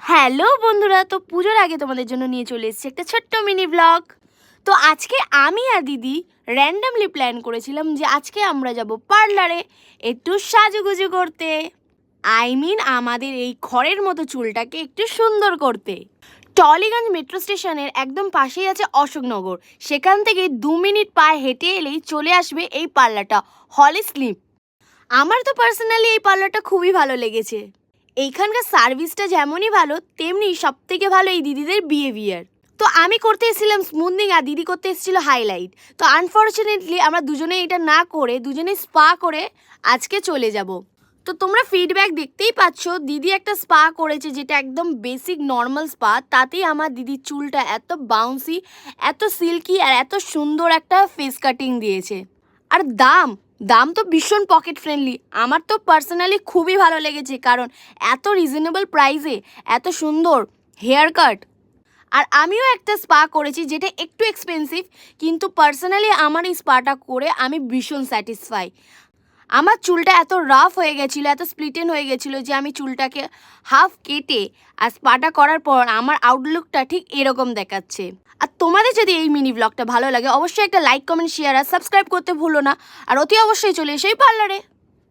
Hello বন্ধুরা, তো পুজোর আগে তোমাদের জন্য নিয়ে চলে এসেছি একটা ছোট্ট মিনি ব্লগ। তো আজকে আমি আর দিদি র্যান্ডামলি প্ল্যান করেছিলাম যে আজকে আমরা যাব পার্লারে একটু সাজুগুজু করতে। আমাদের এই খড়ের মতো চুলটাকে একটু সুন্দর করতে। টলিগঞ্জ মেট্রো স্টেশনের একদম পাশেই আছে অশোকনগর। সেখান থেকে 2 মিনিট পায়ে হেঁটে এলেই চলে আসবে এই পার্লারটা, হলি স্লিপ। আমার তো পার্সোনালি এই পার্লারটা খুবই ভালো লেগেছে। এইখানকার সার্ভিসটা যেমনই ভালো, তেমনি সব থেকে ভালো এই দিদিদের বিহেভিয়ার। তো আমি করতে এসেছিলাম স্মুথনিং আর দিদি করতে এসেছিল হাইলাইট। তো আনফর্চুনেটলি আমরা দুজনেই এটা না করে দুজনেই স্পা করে আজকে চলে যাব। তো তোমরা ফিডব্যাক দেখতেই পাচ্ছ, দিদি একটা স্পা করেছে যেটা একদম বেসিক নর্মাল স্পা, তাতেই আমার দিদির চুলটা এত বাউন্সি, এত সিল্কি আর এত সুন্দর একটা ফেস কাটিং দিয়েছে। আর দাম দাম তো ভীষণ পকেট ফ্রেন্ডলি। আমার তো পার্সোনালি খুবই ভালো লেগেছে, কারণ এত রিজনেবল প্রাইসে এত সুন্দর হেয়ার কাট। আর আমিও একটা স্পা করেছি যেটা একটু এক্সপেন্সিভ, কিন্তু পার্সোনালি আমার এই স্পাটা করে আমি ভীষণ স্যাটিসফাই। আমার চুলটা এত রাফ হয়ে গেছিলো, এত স্প্লিটেন হয়ে গেছিলো যে আমি চুলটাকে হাফ কেটে আর স্পাটা করার পর আমার আউটলুকটা ঠিক এরকম দেখাচ্ছে। আর তোমাদের যদি এই মিনি ব্লগটা ভালো লাগে, অবশ্যই একটা লাইক, কমেন্ট, শেয়ার আর সাবস্ক্রাইব করতে ভুলো না। আর অতি অবশ্যই চলে এসো এই পার্লারে।